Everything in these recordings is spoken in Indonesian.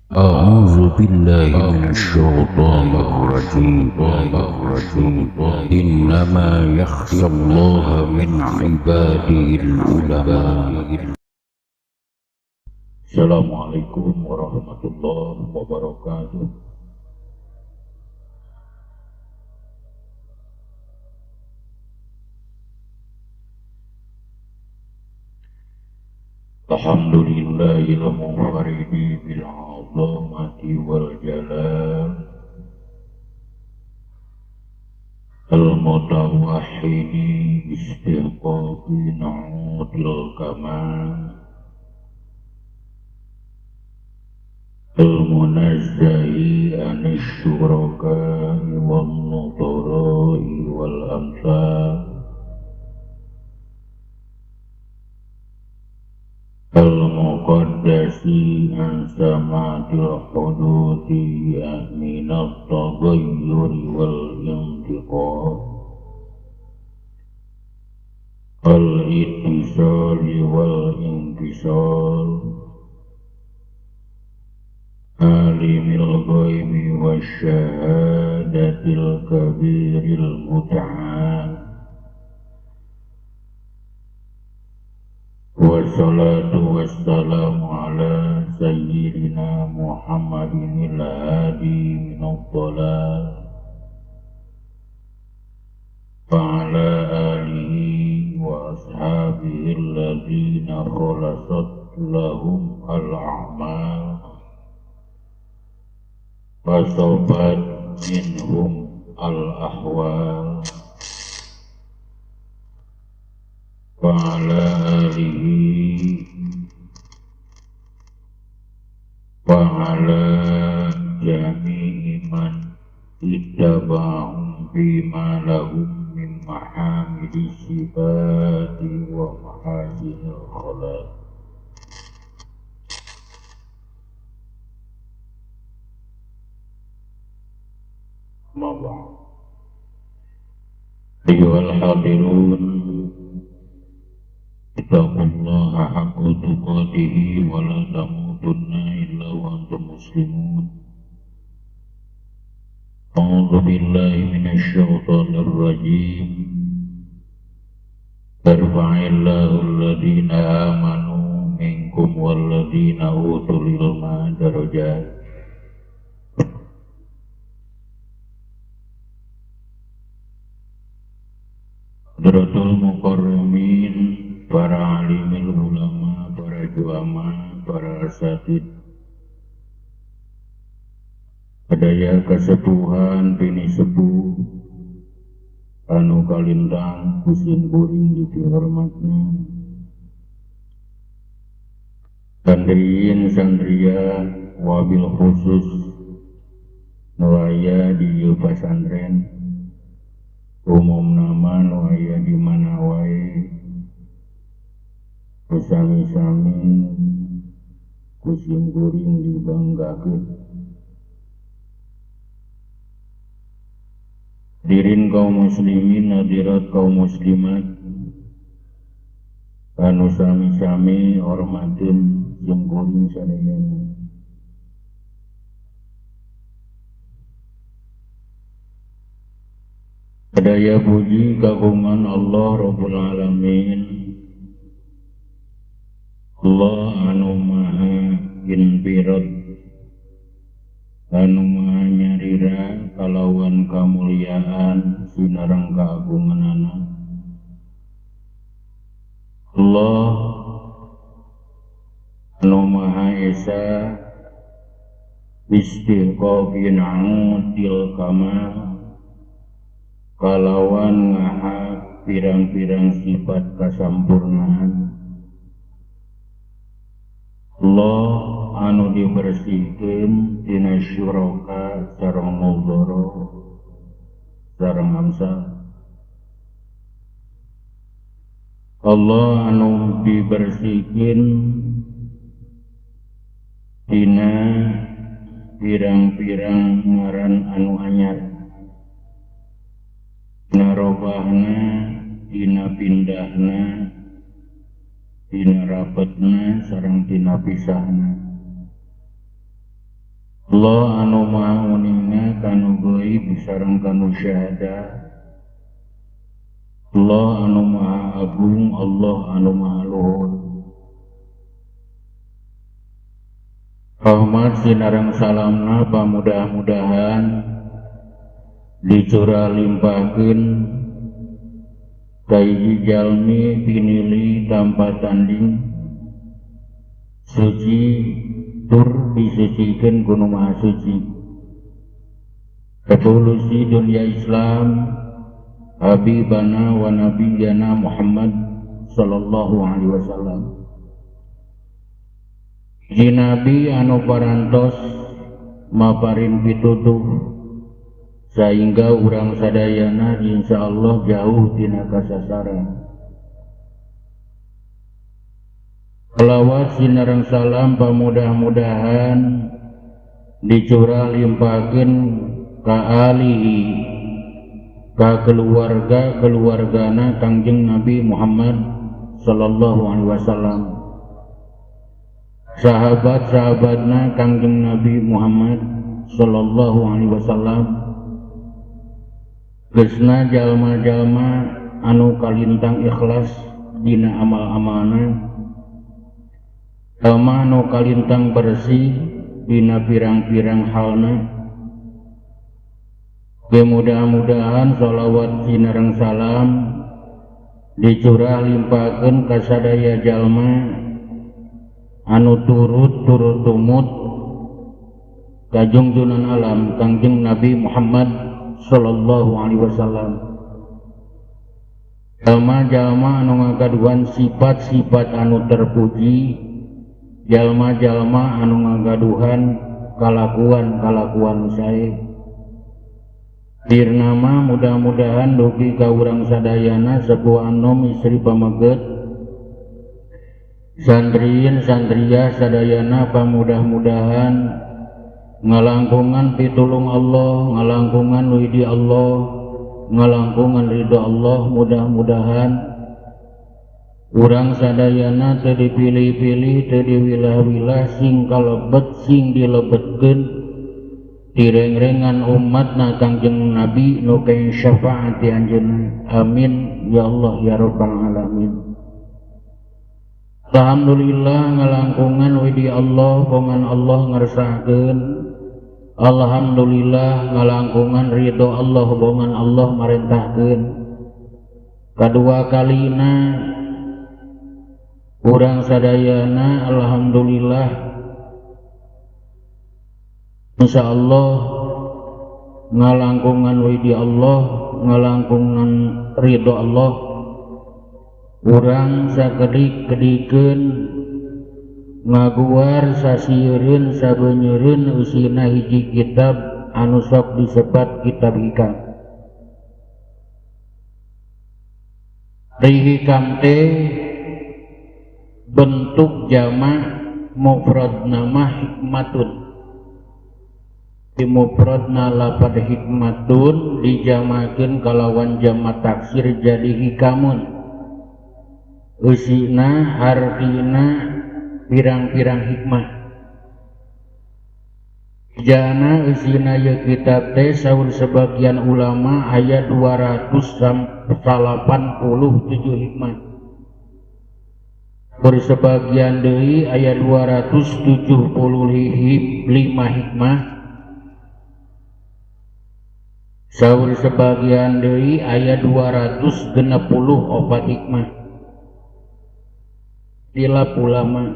أعوذ بالله من الشيطان الرجيم. إنما يخشى الله من عباده العلماء. Assalamualaikum warahmatullahi wabarakatuh. Alhamdulillahil munfaridi bil azamati wal jalal, al mutawahhidi istihqaqi na'udil kamal, al munazzahi anis syuraka'i wal nudara'i wal amsal, al-muqaddasi an samatil hududi minat taghayyuri wal intiqal, al-ittisali wal intisal, alimil ghaibi wasyahadatil kabiril muta'al. Wassalatu wassalamu ala sayyidina Muhammadin al-hadi minad dhalal wa ala alihi wa ashabihi alladhina khalasat lahum al-a'mal wa sobat minhum al-ahwal wa ala alihi wa ala jami'i man ittaba'ahum bima lahum min mahamidi sifati wa mahasinil khalaq. Mabah ayyuhal hadirun, ittaqullaha haqqa tuqatih wa la tamutunna illa wa antum muslimun. A'udzu billahi minasy syaithanir rajim. Yarfa'illahu alladhina amanu minkum walladhina utul ilma darajat. Hadratul mukarramin, para alimil ulama, para juama, para asatid, adaya kesepuhan bini sepuh anu kalintang kusin kuring dihormatna, sandriin sandria wabil khusus nuaya di pesantren umum nama nuaya di mana wae sami-sami kusim kuring dibanggakeun. Hadirin kaum muslimin, hadirat kaum muslimat, anu sami-sami hormatin sim kuring sadayana. Sadaya puji kagungan Allah Rabbul Alamin, Allah anu maha infirat, anu maha nyarira kalawan kamuliaan sinareng kaagunganana. Allah anu maha esa istihqaqin udil kamal, kalawan ngahak pirang-pirang sifat kasampurnaan. Allah anu dibersihkeun tina syuraka sareng mudhara sareng amsal. Allah anu dibersihkeun tina pirang-pirang ngaran anu anyar, tina robahna, tina pindahna, tina rapetna sareng tina pisahna. Allah anu maha uninga kanu gaib sareng kanu syahada. Allah anu maha agung, Allah anu maha luhur. Rahmat sinareng salamna pamudah-mudahan dicurah limpahkeun ka hiji jalmi pinili tanpa tanding, suci tur disucikeun ku Nu Maha Suci. Evolusi dunia Islam Habibana wa Nabiyyana Muhammad sallallahu alaihi wasallam. Ji Nabi anu parantos maparin pituduh sehingga urang sadayana insyaallah jauh tina kasasaran. Selawat sinareng salam pamudah-mudahan dicurah limpahkeun ka alihi, ka keluargana Kangjeng Nabi Muhammad sallallahu alaihi wasallam, sahabat-sahabatna Kangjeng Nabi Muhammad sallallahu alaihi wasallam, geusna jalma-jalma anu kalintang ikhlas dina amal-amalna, jalma anu kalintang bersih dina pirang-pirang halna. Mudah-mudahan sholawat sinareng salam dicurah limpahkeun ka sadaya jalma anu turut tumut ka junjunan alam Kangjeng Nabi Muhammad sallallahu alaihi wasallam. Jalma-jalma anu ngagaduhan sifat-sifat anu terpuji, jalma-jalma anu ngagaduhan kalakuan sae. Dirnama mudah-mudahan dugi ka urang sadayana sebuah anom istri pameget, sandrieun sandria sadayana pamudah-mudahan ngalangkungan pitulung Allah, ngalangkungan widi Allah, ngalangkungan ridho Allah. Mudah-mudahan urang sadayana teu dipilih-pilih, teu diwilah-wilah, sing kalebet sing dilebetkeun direng-rengan umatna Kangjeng Nabi nu kain syafaati anjeunna. Amin ya Allah ya rabbal alamin. Alhamdulillah ngalangkungan widi Allah bongan Allah ngersahkeun. Alhamdulillah ngalangkungan ridho Allah bongan Allah marentahkeun. Kadua kalina urang sadayana alhamdulillah insyaallah ngalangkungan widi Allah, ngalangkungan ridho Allah. Urang sakedik-kedikeun ngaguar sasieun sabeunyeun usina hiji kitab anu sok disebat kitab hikam. Di hikam teh bentuk jama' mufrad nama hikmatun. Di mufradna lapad hikmatun dijamakeun kalawan jama' taksir jadi hikamun. Usina artina pirang-pirang hikmah. Jana usina ye kitab teh saur sebagian ulama aya 287 hikmah. Bersebagian deui aya 275 hikmah. Saur sebagian deui aya 264 hikmah. Tilap ulama.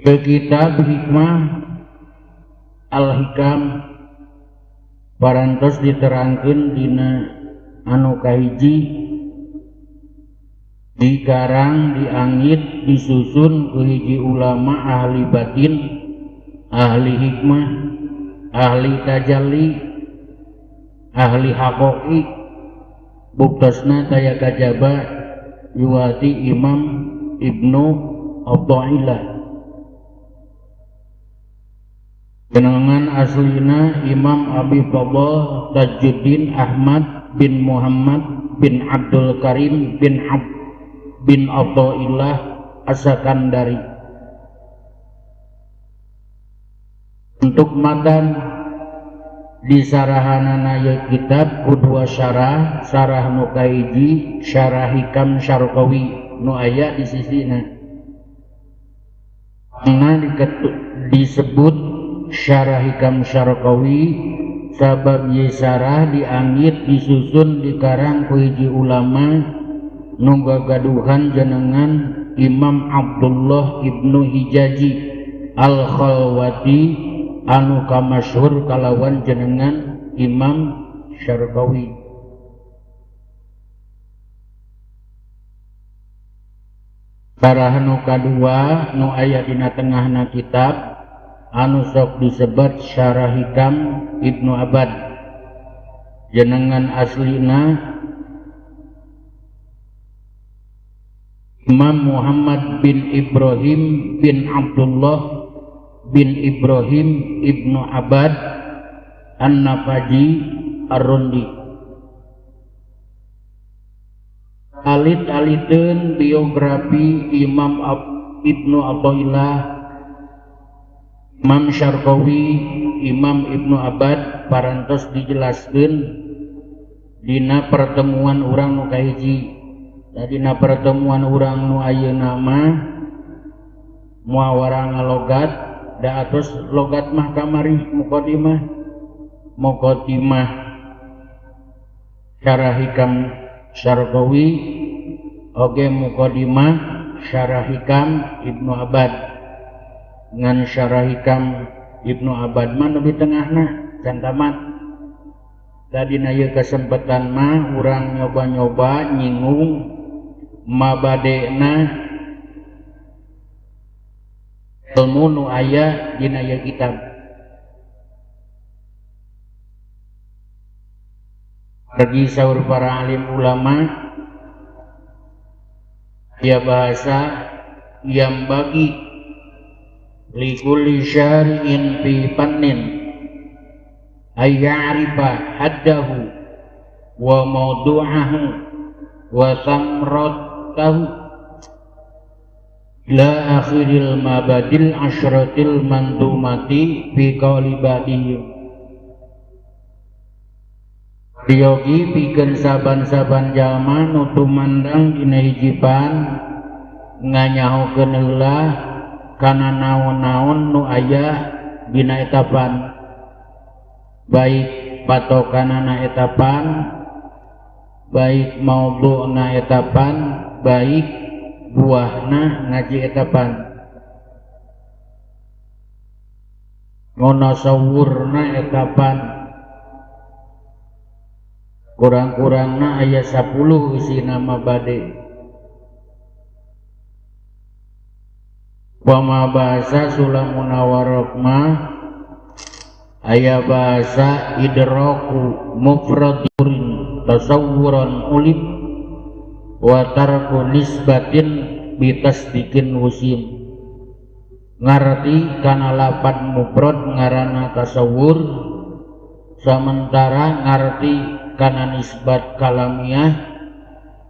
Ke kitab hikmah Al-Hikam parantos diterangkeun dina anu kahiji, dikarang, diangit, disusun ku hiji ulama ahli batin, ahli hikmah, ahli tajalli, ahli haqqi. Buktosna taya kajaba yuwati Imam Ibnu Athaillah. Jenengan aslina Imam Abi Fadl Tajuddin Ahmad bin Muhammad bin Abdul Karim bin Athaillah As-Sakandari. Untuk matan di sarahanana ya kitab kedua sarah nu kahiji syarah Hikam Syarqawi nu aya di sisina. Disebut syarah Hikam Syarqawi sabab ye sarah dianggit disusun dikarang ku hiji ulama nu gagaduhan jenengan Imam Abdullah Ibnu Hijazi Al-Khalwati anu kamasyhur kalawan jenengan Imam Syarqawi. Sarah nu kadua nu aya dina tengahna kitab anu sok disebut Syarah Hikam Ibnu Abad. Jenengan aslina Imam Muhammad bin Ibrahim bin Abdullah bin Ibrahim Ibnu Abad An-Nafaji Ar-Rundi. Alit-aliteun biografi Imam Ibnu Athaillah, Imam Syarqawi, Imam Ibnu Abad parantos dijelaskeun dina pertemuan urang nu kahiji. Dina pertemuan urang nu ayeuna mah muawarah ngalogat da atos logat mah kamari muqaddimah Syarah Hikam Syarqawi oge muqaddimah Syarah Hikam Ibnu Abad. Ngan Syarah Hikam Ibnu Abad mah nu di tengahna can tamat. Tadina ieu kesempatan mah urang nyoba-nyoba nyinggung mabadena ilmu nu aya dina ieu kitab. Bagi saur para alim ulama ya bahasa yang bagi likulli syari'in fi fannin ayya'rifa haddahu wa mawdu'ahu wa samratahu la akhiril mabadil asyratil mandumati fi qawli ba'dihim. Yogi pikeun saban-saban jalma nu tumandang dina hijipan nganyahokeun heula kana naon-naon nu aya dina etapan, baik patokanana etapan, baik maudhu'na etapan, baik buahna ngaji etapan, ngonasawurna etapan. Kurang-kurangna aya 10 isi nama bade. Pama bahasa sulamun awarok mah aya bahasa idraku mufradurin tasawuran ulib wa tarku nisbatin bitasdikin usim. Ngarti kana lapan mufrad ngaranna tasawur, sementara ngarti kana nisbat kalamiah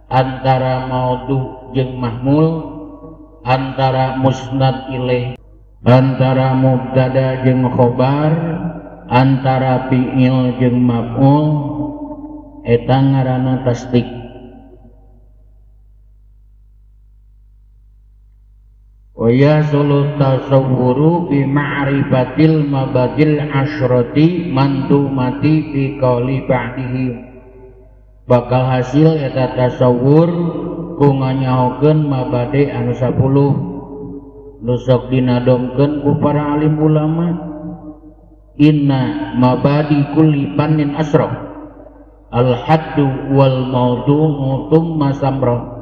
antara maudhu jeung mahmul, antara musnad ilaih, antara mubtada jeung khobar, antara fi'il jeung maf'ul, eta ngaranna tasdik. Wa yasulu tasawwuru bi ma'rifatil mabadil asyrati mandumati fi qawli ba'dihi. Bakal hasil eta tasawwur ku nganyahokeun mabade anu 10 nu sok dinadongkeun ku para alim ulama. Inna mabadi kulli fannin asraf al haddu wal mawdu'u thumma samra.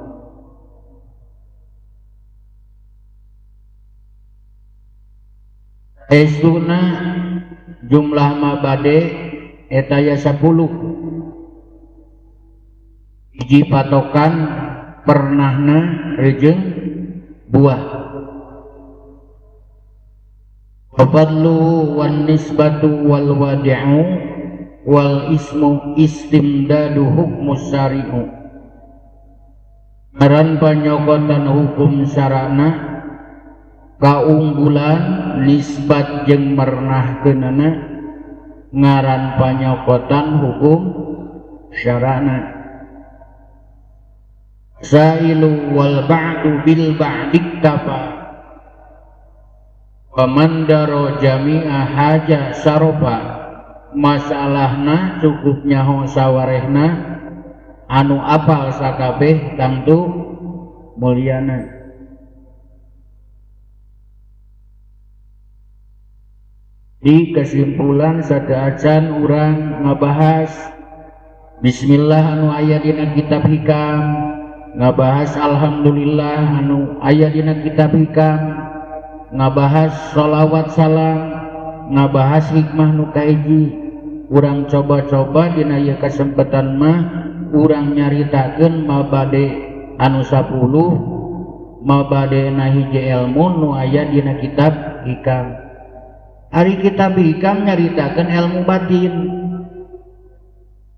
Estuna jumlah mabade eta ya 10. Hiji patokan pernahna rejeung buah. Fadlu wan nisbatu wal wadi'u wal ismu istimdadu hukmus syari'u ngaran panyokotan hukum syarana kaunggulan nisbat jeung mernahkeunana ngaran panyokotan hukum syarana sailu wal ba'du bil ba'diktafa pamandaro jami'a haja saroba masalahna cukup nyaho sawarehna anu apal sakabeh tangtu mulyana. Di kesimpulan sadaacan urang ngabahas bismillah anu aya dina kitab hikam, ngabahas alhamdulillah anu aya dina kitab hikam, ngabahas sholawat salam, ngabahas hikmah nu kahiji. Urang coba-coba dina ieu kesempatan mah urang nyaritakeun mabade anu 10 mabade na hiji ilmu nu aya dina kitab hikam. Ari kitab hikam nyaritakeun ilmu batin,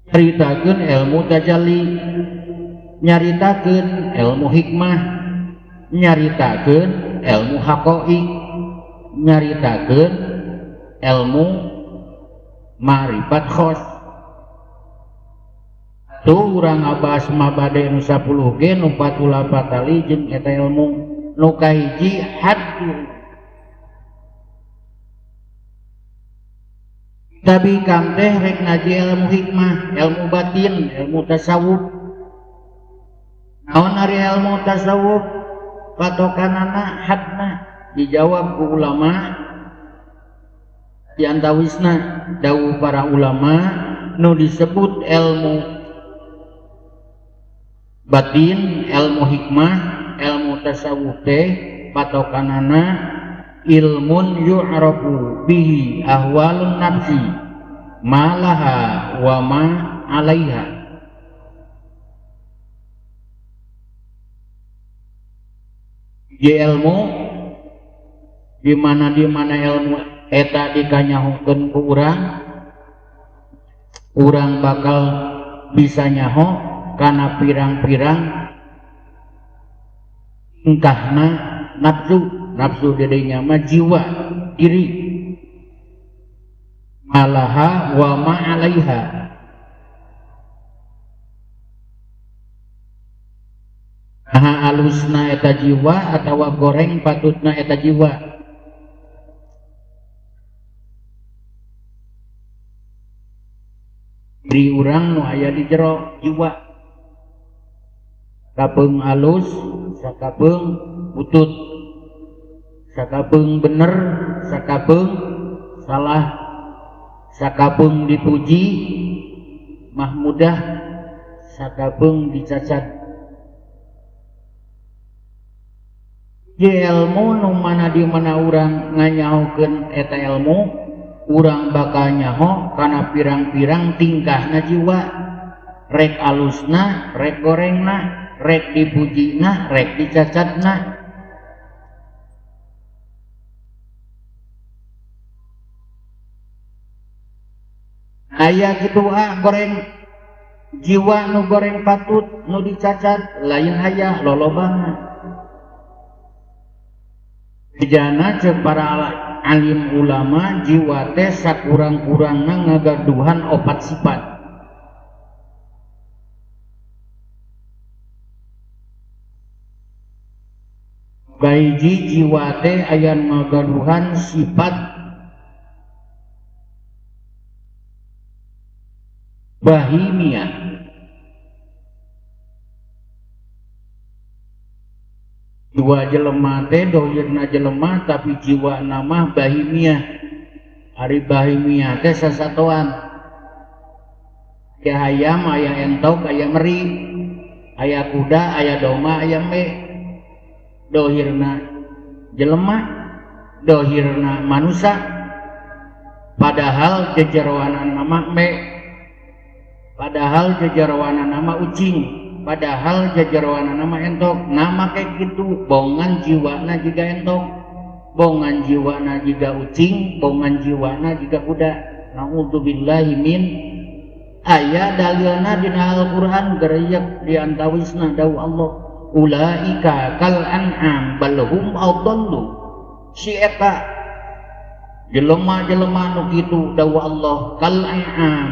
nyaritakeun ilmu tajalli, nyaritakeun ilmu hikmah, nyaritakeun ilmu haqaiq, nyaritakeun ilmu ma'rifat khos. Tuh urang ngabahas mabade nu 10 ge nu 48 tali jeung eta ilmu nu kahiji hadd. Tapi kam teh rek ngaji ilmu hikmah, ilmu batin, ilmu tasawuf. Naon ari ilmu tasawuf? Patokanana hadna dijawab ku ulama di antawisna dawuh para ulama nu disebut ilmu batin, ilmu hikmah, ilmu tasawuf teh patokanana ilmun yu'rafu bihi ahwalun nafsi malaha wa ma alaiha. Di ilmu di mana ilmu eta dikanyahokeun ku urang bakal bisa nyaho kana pirang-pirang tingkahna nafsu dedenya mah jiwa diri malaha wa ma alaiha. Aha alusna eta jiwa atawa goreng patutna eta jiwa. Diri urang nu aya di jero jiwa, sakapeung alus, sakapeung butut, sakapeung bener, sakapeung salah, sakapeung dipuji mahmudah, sakapeung dicacat. Ye ilmu nu mana di mana urang nganyahokeun eta ilmu, urang bakal nyaho kana pirang-pirang tingkahna jiwa, rek alusna, rek gorengna, rek dipujina, rek dicacatna. Aya kitu goreng jiwa nu goreng patut nu dicacat lain aya lolobana. Jana cek para alim ulama jiwa teh sakurang-kurangna ngagaduhan 4 sifat. Kahiji jiwa teh aya ngagaduhan sifat bahimiyah. Jiwa jelema teh dohirna jelema tapi jiwa nama bahimiyah. Ari bahimiyah teh sasatoan. Aya hayam, aya entok, aya meri, aya kuda, aya domba, aya embe. Dohirna jelema, dohirna manusia. Padahal jejeroana nama embe. Padahal jejeroana nama ucing. Padahal jajarwana nama entok, nama kayak gitu. Bongan jiwana juga entok, bongan jiwana juga ucing, bongan jiwana juga kuda. Na'udzubillahi min aya dalilna dina Al-Qur'an gereyak diantawisna dawu Allah ulaika kal an'am bal hum adallu si eta jelema-jelema nu kitu dawu Allah kal an'am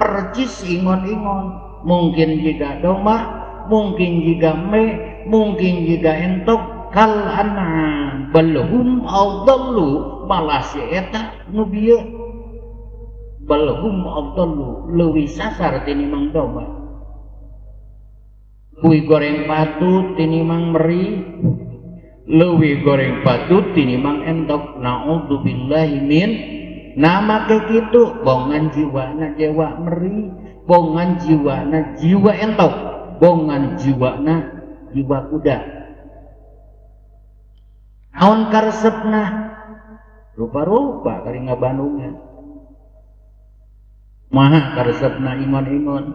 percis ingon-ingon mungkin juga domba mungkin juga me mungkin juga entok kal an'am bal hum adallu malah si eta nu bieu balhum adallu leuwih sasar tinimbang domba kuy goreng patut tinimbang meri leuwih goreng patut tinimbang entok naudzubillahi min nama ke kitu bongan jiwana jiwa meri bongan jiwana jiwa entok bongan jiwana jiwa kuda naon karesepna rupa-rupa kari ngabandungan maha karesepna ingon-ingon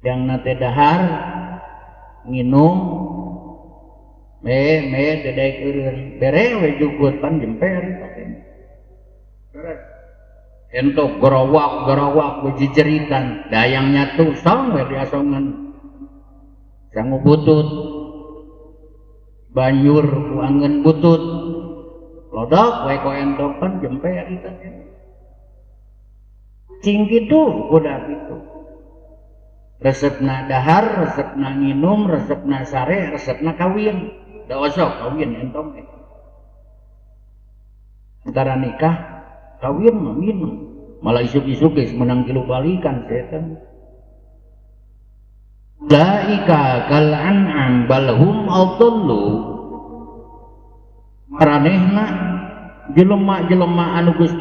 yang nate dahar nginum me dedek eureun bere we jugut pan jemper entok gerawak we jejeritan dayang nyatu song we diasongan sangu butut banjur ku angeun butut lodok we ko entok pan jemper itu cing gitu udah gitu resepna dahar resepna nginum resepna sare resepna kawin da osok kawin entong antara nikah kawin mah minum malah isuk-isuk geus menang kilu balikan setan laika kal an'am bal hum adallu maranehna jelema-jelema anu geus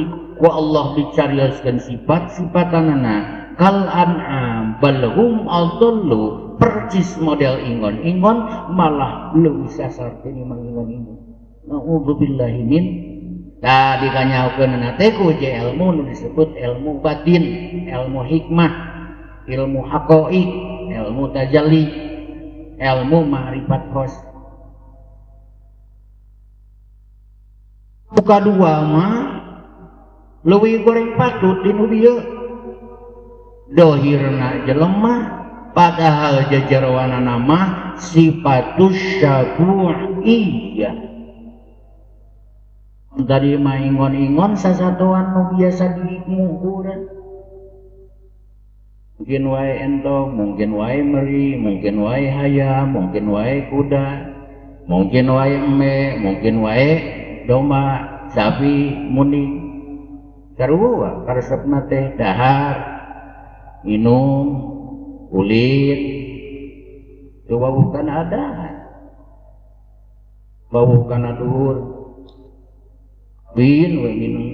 ku Allah dicarioskeun sifat-sifatanana kal an'am bal hum adallu percis model ingon-ingon malah leuwih sasar tinimbang ingon-ingon naudzubillahi min tadi kanyaokeunna teh ku je ilmu nu disebut ilmu batin ilmu hikmah ilmu haqaiq ilmu tajalli ilmu ma'rifat khos buka dua mah leuwih goreng patut dinu dieu dohirna jelema padahal jajarwana mah sifatus syabu'iyah tadi mah ingon-ingon sasatuan nu biasa dihikmu urang mungkin wae entong mungkin wae meri mungkin wae hayam mungkin wae kuda mungkin wae eme mungkin wae domba sapi muni sarua karesepna teh dahar minum kulit itu bukan ada bukan adur bin we minum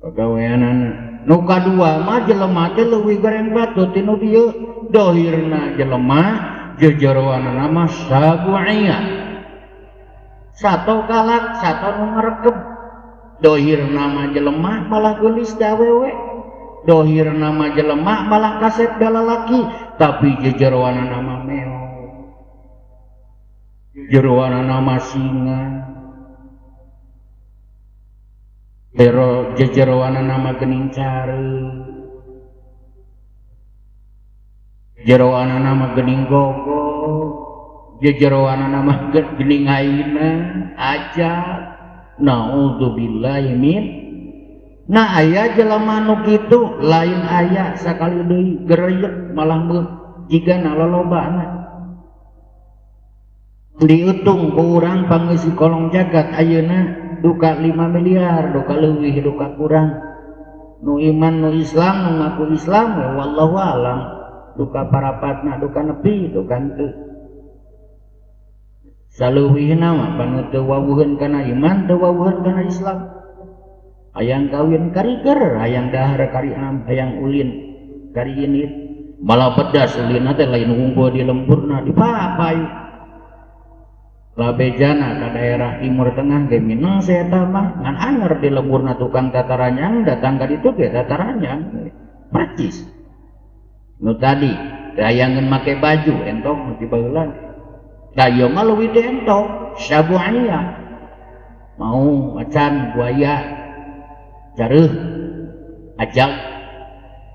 pagaweanana nu kadua mah jelema teh leuwih goreng patut tinu dieu dohirna jelema jejeroanana mah sabu'iyah satu galak satu nu ngaregep dohir nama jelema malah geulis dawewe dohir nama jelema malah kasep dalalaki tapi jejeroana nama meo jejeroana nama singa jejeroana nama gening care jeroana nama gening gogo jejeroana nama gening aina aja naudzubillahi min nah aya jelema nu kitu lain aya sakali deui gereuyek malah jigana lolobana diutung ku urang pangeusi kolong jagat ayeuna duka 5 miliar duka leuwih duka kurang nu iman nu Islam nu ngaku Islam wallahu alam duka parapatna duka nepi duka henteu saleuwihna mah panu teu wawuheun kana iman teu wawuheun kana Islam hayang kawin kariger hayang dahar kari am hayang ulin kari init malah pedas ulina teh lain unggul di lempurna dipapai labejana ka daerah timur tengah ge minang saya mah ngan anger di lempurna tukang tataranyang datang ka ditu ge tataranyang percis nu tadi hayangeun make baju entong di baheula da ieu mah leuwih entok sabu'iyah mau macan buaya careuh ajak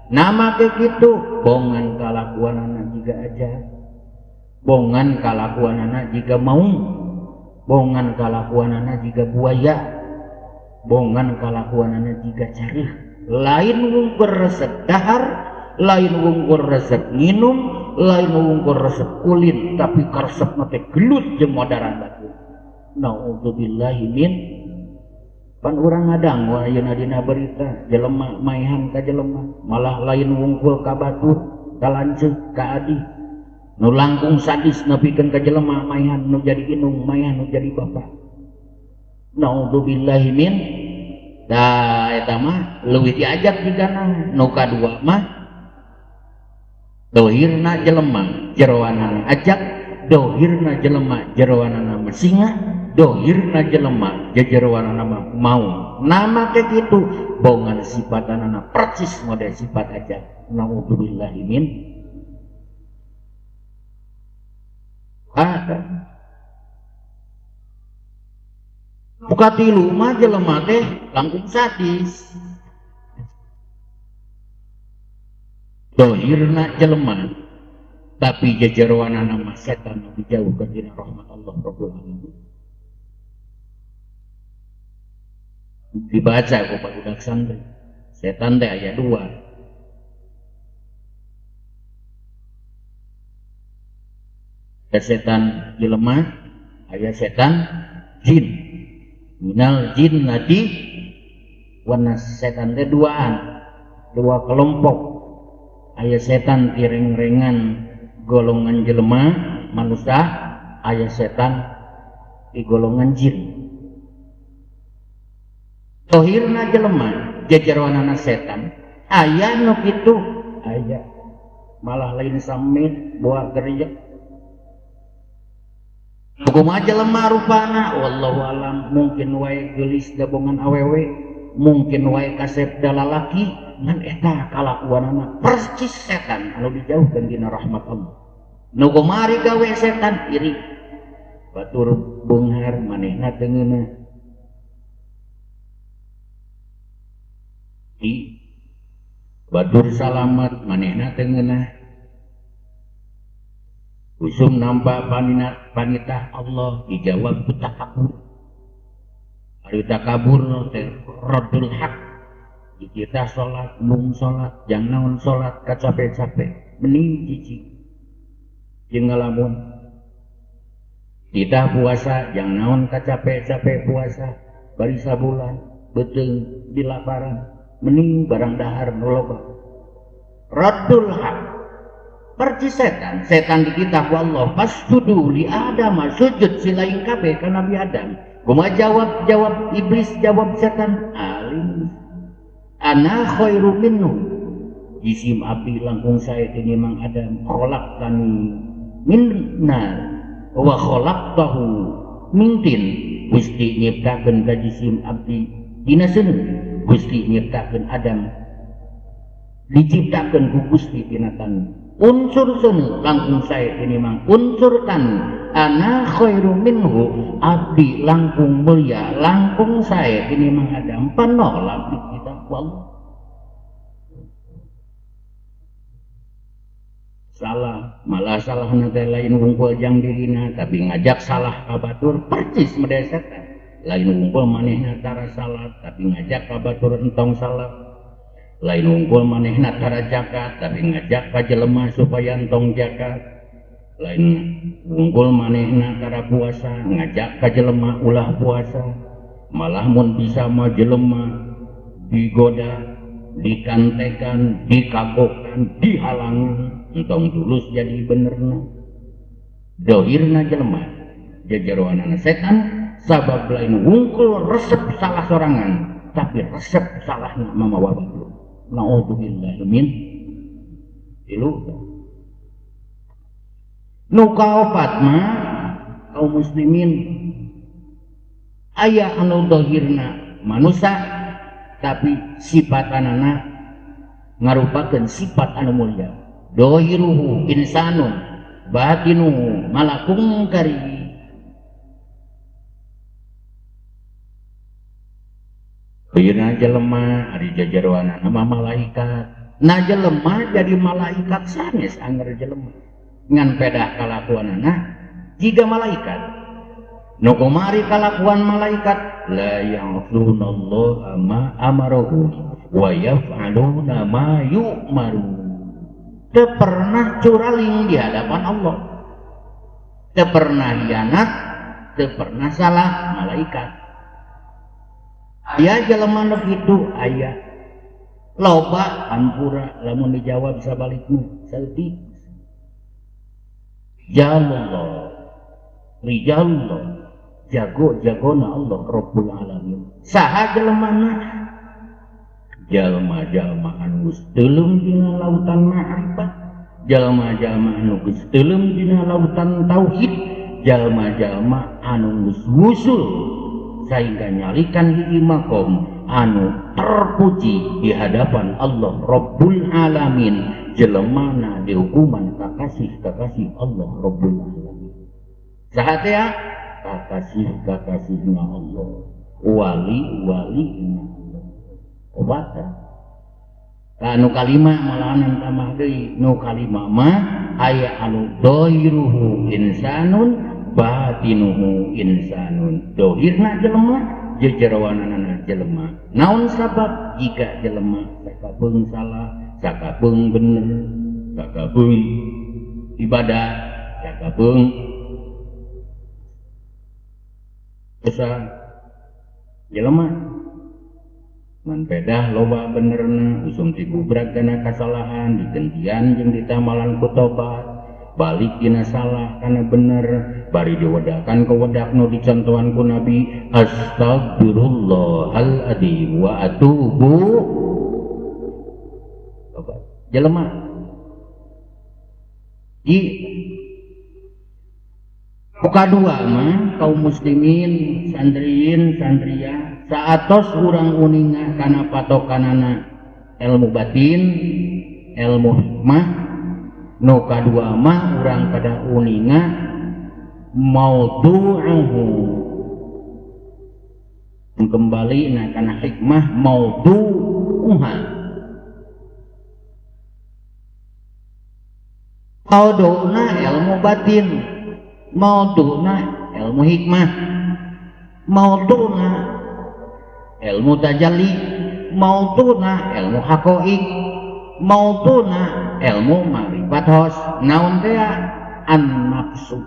nama kayak gitu bongan kalakuanana juga aja bongan kalakuanana juga mau bongan kalakuanana juga buaya bongan kalakuanana juga careuh lain wungkur resep dahar lain wungkur resep minum lain wungkur resep kulit tapi karesep mate gelut jeung modaran batu naudzubillahi min pan urang ngadang ayeuna dina berita jelema maihan ka jelema malah lain wungkul ka batur ka lanceuk ka adi nu langkung sadis nepikeun ka jelema maihan nu jadi inung maihan nu jadi bapak naudzubillahi min da eta mah leuwih diajak digana nu kadua mah dohirna jelema jeroanana ajak dohirna jelema jeroanana mesinga dohirna jelema jeroanana mau nama kayak gitu bongan sifatanana persis model sifat ajak naudzubillahi min buka tilu mah jelema teh langkung sadis dohirna jelema tapi jejeroanana mah setan nu dijauhkeun dina rahmat Allah Rabbul Alamin dibaca ku pabudak santri setan teh aya dua aya setan jelema aya setan jin minal jin nadi wana setan teh duaan dua kelompok aya setan tireng-rengan golongan jelema manusia aya setan di golongan jin tohirna jelema jejeroanana setan aya nu kitu aya malah lain samit buah gereja kumaha jelema rupana wallahu alam mungkin wae geulis gabungan awewe mungkin wae kasep da lalaki ngan eta kalakuanana persis setan anu dijauhkeun dina rahmat Allah nu kumari gawe setan iri batur beunghar manehna teu ngeunah di batur salamat manehna teu ngeunah usum nampak panitah Allah dijawab takabur ari takabur teh raddul haq kita sholat mung sholat jang naon sholat kacape-cape mending jijik jeung ngalamun kita puasa jang naon kacape-cape puasa bari sabulan beuteung di laparan mending barang dahar nu loba raddul haq percis setan di kitab Allah fasjudu li Adam sujud silaing kabeh ka Nabi Adam kumaha jawab iblis jawab setan alim ana khairu minhu jisim abdi langkung saya ini mang Adam khalaqtani min nar wa khalaqtahu min tin Gusti nyiptakeun ka jisim abdi dina seuneut Gusti nyiptakeun Adam diciptakeun ku Gusti dina taneuh unsur seuneut langkung saya ini mang unsur taneuh ana khairu minhu abdi langkung mulia langkung saya ini mang Adam panolak di kitab Allah salah malah salah nanti lain wungkul jang dirina tapi ngajak salah kabatur percis medesetan lain wungkul manehna tara salat tapi ngajak kabatur entong salat lain wungkul manehna tara zakat tapi ngajak ka jelema supaya entong zakat lain wungkul manehna tara puasa ngajak ka jelema ulah puasa malah mun bisa mah jelema digoda dikantekan dikagokkan dihalangi entong tulus jadi benerna dohirna jelema jejeroanana setan sabab lain wungkul resep salah sorangan tapi resep salahna mamawa batu naudzubillahi min ilu nu kaopat mah kaum muslimin aya anu dohirna manusia tapi sifatanana ngarupakeun sifat anu mulia dohiruhu insanun batinuhu malakun karim ayeuna jelema ari jajarwana nama malaikat. Na jelema jadi malaikat sanes anger jelema. Ngan pedah kalakuanana jiga malaikat. Nu kumari kalakuan malaikat la ya'sunallaha ma amarahum wa yaf'aluna ma yu'maru. Teu pernah curaling di hadapan Allah. Teu pernah hianat, teu pernah salah malaikat. Aya jelema nu kitu aya. Loba hampura lamun dijawab sabalikna saeutik. Rijalullah jago-jagona Allah Rabbul Alamin. Saha jelemana? Jalma-jalma anu geus teuleum dina lautan ma'rifat, jalma-jalma anu geus teuleum dina lautan tauhid, jalma-jalma anu geus wusul sehingga nyalikan hiji makom anu terpuji di hadapan Allah Rabbul Alamin. Jelemana dihukuman kakasih Allah Rabbul Alamin. Saha teh kakasih-kakasihna Allah, wali-walina Allah. Obata. Nu kalima malahan tambah deui, nu kalima mah aya anu dhahiruhu insanun batinuhu insanun. Dohirna jelema jejerowanana jelema. Naon sabab jika jelema sakabeung salah, sakabeung bener, sakabeung ibadah, sakabeung dosa jelema man pedah loba benerna usum digubrak kana kasalahan digentian jeung ditamalan ku tobat balik dina salah kana bener bari diwedakan ka wedak nu dicontohan ku Nabi astagfirullahaladzim wa atubu tobat jelema di Buka dua mah kaum muslimin sandriin sandria saatos urang uninga kana patokanana ilmu batin ilmu hikmah nu kadua mah urang kada uninga maudu'uhu kembali na kana hikmah maudu'uha maudu'na ilmu batin mauduna ilmu hikmah, mauduna ilmu tajalli, mauduna ilmu hakoik, mauduna ilmu ma'rifat hos. Naon teh an-nafsu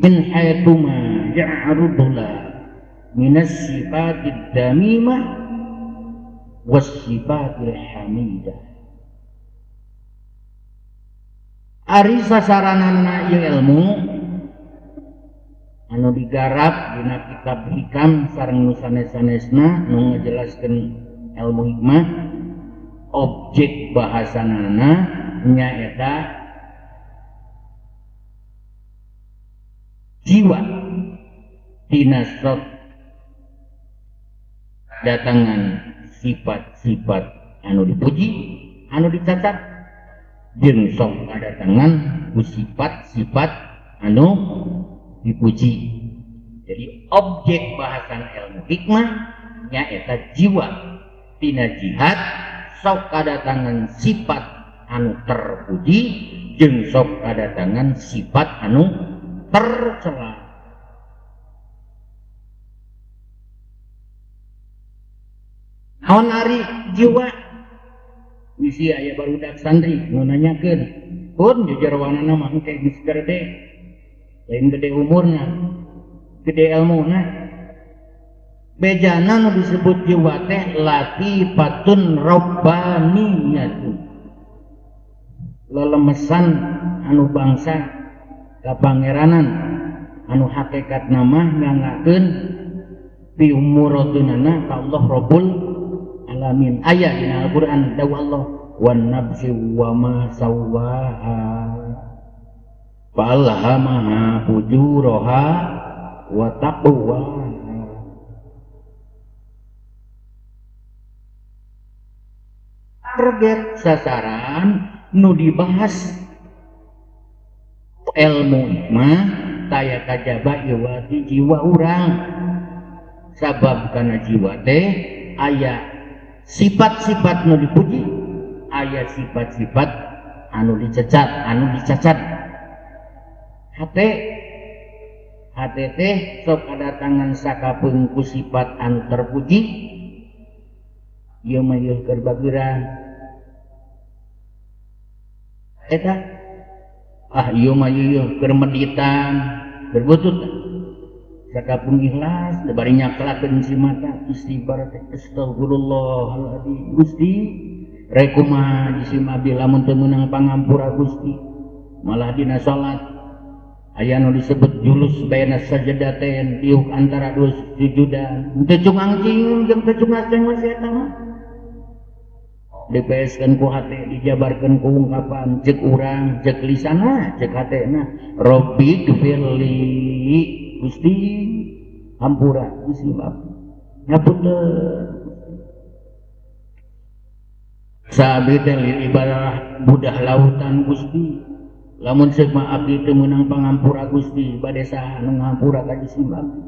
min haitsu ma ya'rudula minas sifatid damimah was sifatil hamidah. Ari sasaranana ieu ilmu anu digarap dina kitab hikam sareng nu sanes-sanesna nu ngajelaskeun ilmu hikmah objek bahasanana nyaeta jiwa dina sok datangan sifat-sifat anu dipuji anu dicacat jeung sok kadatangan ku sifat-sifat anu dipuji. Jadi objek bahasan ilmu hikmah nyaeta jiwa tina jihad sok kadatangan sifat anu terpuji jeung sok kadatangan sifat anu tercela. Naon ari jiwa? Misi aya barudak santri nu nanyakeun, "Pun jujarwanana mah engke geus gede, lain gede umurna, gede ilmuna." Bejana nu disebut jiwa teh latifatun rabbaniyatun. Lelemesan anu bangsa kapangeranan anu hakikatna mah ngangakeun bi umuratunana ka Allah Rabbul Alamin. Aya dina Al-Qur'an dawuh Allah wan nafsi wa ma sawwaha falhamaha fujuraha wa taqwaha. Target sasaran nu dibahas ilmu hikmah taya kajaba iwati jiwa urang sabab kana jiwa teh aya sifat-sifat nu dipuji, aya sifat-sifat anu dicacat. Hate teh sok kadatangan sakapeung ku sifat anu terpuji, ieu mah ieu keur bageurang. Eta ieu mah ieu keur meditan, keur butut. Sakapeung ikhlas bari nyaklakeun si mata istighfar teh astagfirullahaladzim. Gusti rek kumaha jisim abdi lamun teu meunang pangampura Gusti, malah dina salat aya nu disebut julus baina sajdatain, tiuk antara dua sujudan. Teu cungang cing jeung teu cungang ceng masih eta mah dipeeskeun ku hate, dijabarkeun ku ungkapan ceuk urang, ceuk lisanna, ceuk hatena. Robbi gfirli, Gusti hampura Gusti maaf ngapunten. Sabi teh ibadah budah lautan Gusti, lamun ceuk mah abdi teu meunang pangampura Gusti, bade saha nu ngahampura ka jisim abdi.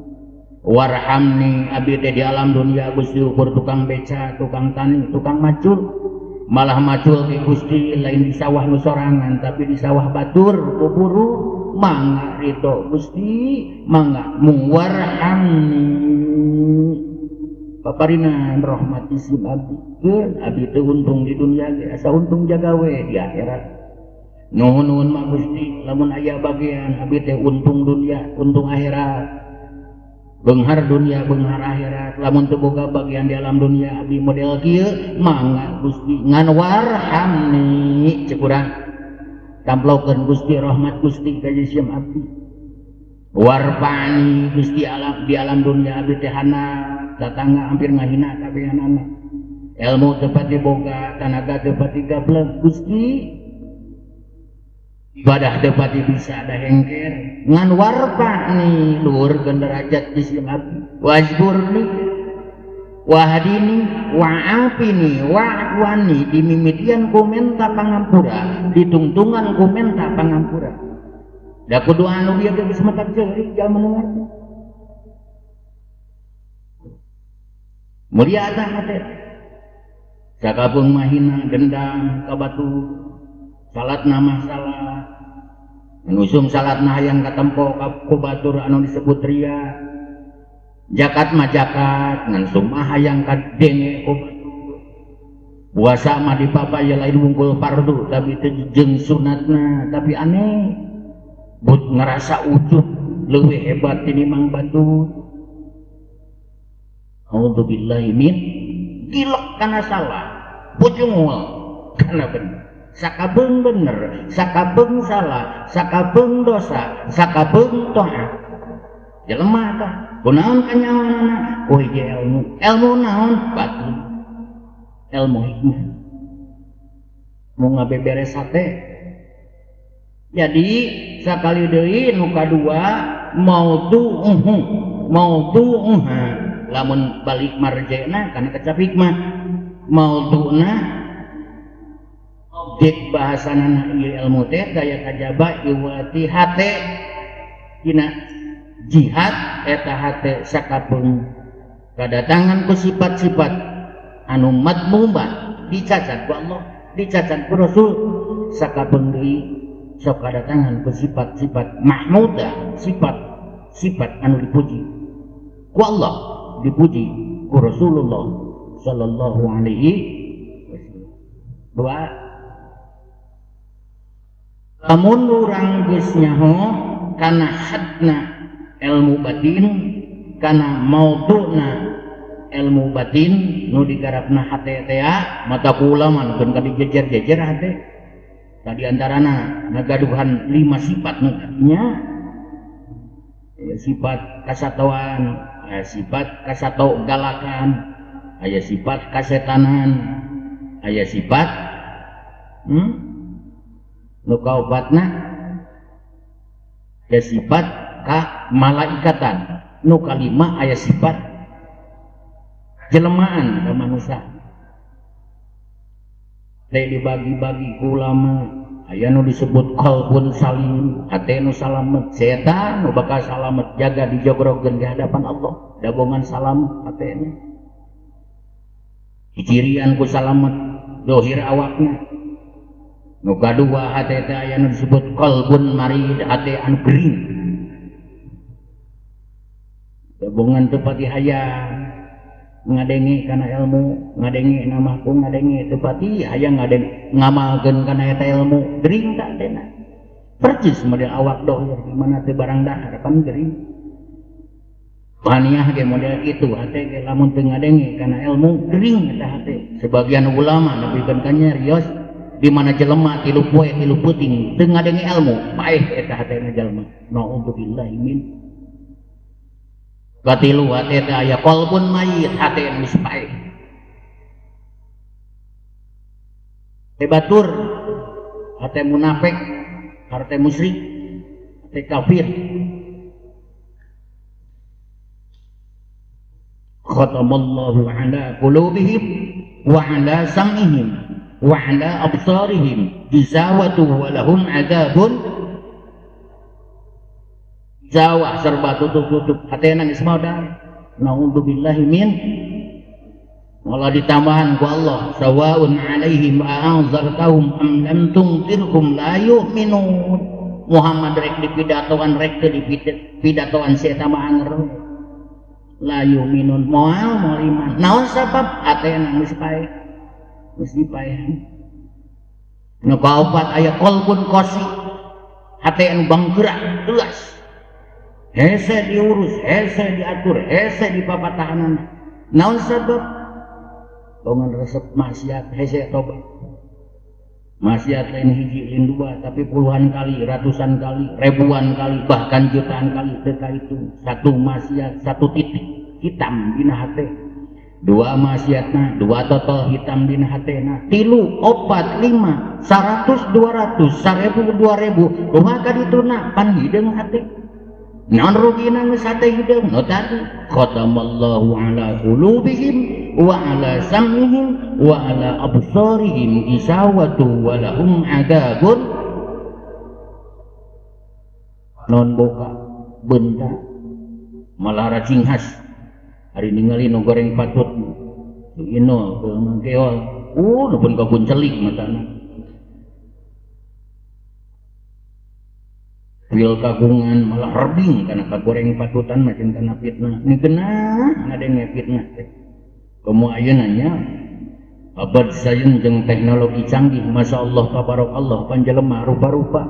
Warhamni, abdi teh di alam dunia Gusti ukur tukang beca, tukang tani, tukang macul, malah macul ke Gusti lain di sawah nu sorangan tapi di sawah batur kuburu. Mangga ridho Gusti, mangga warhamni, paparina rahmat isim abdi. Abdi teu untung di dunia ge, asa untung jaga we di akhirat. Nuhun mah Gusti, lamun aya bagian abdi teh untung dunia, untung akhirat. Beunghar dunia, beunghar akhirat. Lamun teu boga bagian di alam dunia abdi model kieu, mangga Gusti ngan warhamni, ceuk urang tamplokeun Gusti rahmat Gusti ka jisim abdi. Warfani Gusti alam di alam dunia abdi teh hana tatangga hampir ngahina kabehanana. Ilmu teu pati boga, tanaga teu pati gablek Gusti. Ibadah teu pati bisa da hengker. Ngan warfani luhurkeun derajat jisim abdi. Wajburni wahdini wa'afini wa'wani, dimimitian komenta pangampura, ditungtungan komenta pangampura. Da kudu anu bieu geus matak ceurik jalma nu ngarti. Mulia tah hate. Sakapeung mahina dendam ka batu, salatna mah salah. Ngusung salatna hayang katempo ka ku batur anu disebut ria. Jakat mah jakat, ngan sumah hayang kadenge ku batur. Puasa mah dipapaya lain wungkul fardu, tapi teu jeung sunatna, tapi aneh. But ngerasa ujub leuwih hebat tinimbang batur. A'udzubillahi min gilek kana salah, pujungul kana bener. Sakabeung bener, sakabeung salah, sakabeung dosa, sakabeung taat. Jelema tah kunaon kanyawanana? Ku hiji ilmu. Ilmu naon? Batin. Ilmu hikmah. Mau ngabeberes hate. Jadi sakali deui nu kadua maudu'uha. Lamun balik marjena kana kecap hikmah. Maudu'na objek bahasanana ieu ilmu teh daya kajaba iwati hate dina jihad eta hate sakapeung kadatangan ku sifat-sifat anu madmumah dicacat ku Allah, dicacat ku Rasul. Sakapeung deui sok kadatangan ku sifat-sifat mahmudah, sifat anu dipuji ku Allah, dipuji ku Rasulullah sallallahu alaihi wasallam. Dua, lamun urang geus nyaho kana hadna ilmu batin, kana maudhu'na ilmu batin nu digarapna hate teh mata ku ulama nu ka dijejer-jejer hate. Tadi antarana ngagaduhan 5 sifat nu artinya sifat kasatoan, sifat kasato galakan, aya sifat kasetanan, aya sifat nu kaopatna aya sifat ka malaikatan, nu kalima aya sifat jelemaan ka manusia. Teh dibagi-bagi ku ulama aya nu disebut qalbun salim, hate nu salamet. Setan nu bakal salamet jaga dijogrogkeun di hadapan Allah, dabongan salam hatena. Cirian ku salamet dohir awakna. Nu kadua hate teh aya nu disebut qalbun marid, hate anu gering. Dabongan teu pati hayang ngadenge kana ilmu, ngadenge namahku, ngadenge teu pati hayang ngadenge ngamalkeun kana eta ilmu, gering tak tena. Percis model awak dohir di mana teu barang dahar pan gering. Paniah ge model itu hate ge lamun teu ngadenge kana ilmu gering eta hate. Sebagian ulama nepikeun ka nyarios di mana jelema tilu poe tilu peuting teu ngadenge ilmu, paeh eta hatena jelema. Nauzubillahi min. Katilu hate teh aya qalbun mayit, hate anu geus paeh. Batur hate munafik, hate musyrik, hate kafir. Khatamallahu ala qulubihim wa ala sam'ihim wa ala absarihim gisawatu wa lahum adzabun. Jawa serba tutup-tutup hatena geus modal. Nauzubillahi min. Malah ditambahan ku Allah, sawaun alaihim a'anzartahum am lam tunzirhum la yu'minun. Muhammad rek dipidatoan rek teu dipidatoan si eta mah anger. La yu'minun moal iman. Naon sabab hatena geus paeh. Geus dipaehan. Nu kaopat aya qalbun qasi. Hate anu banggerak teuas. Hese diurus, hese diatur, hese dipapatahanan. Naon sabab? Dongan resep maksiat, hese tobat. Maksiat lain hiji lain dua, tapi puluhan kali, ratusan kali, ribuan kali, bahkan jutaan kali teka itu. Satu maksiat, satu titik hitam dina hate. Dua maksiatna, dua total hitam dina hatena. Tilu, opat, lima, 100, 200, 1000, 2000, rumah kadituna pan hideung hate. Naon rugina geus hate hideung nu tadi khatamallahu ala qulubihim wa ala sam'ihim wa ala absarihim gisawatu wa lahum adzabun. Non boka benda malah racing khas hari ningali nu goreng patut ino keol nu pun kabun celik matana. Wil kagungan malah herding karena kagoreng patutan macam karena fitnah. Ini genah ngadenge fitnah teh. Komo ayeuna nya abad sayeun jeung teknologi canggih, masyaallah tabarakallah panjelema rupa-rupa.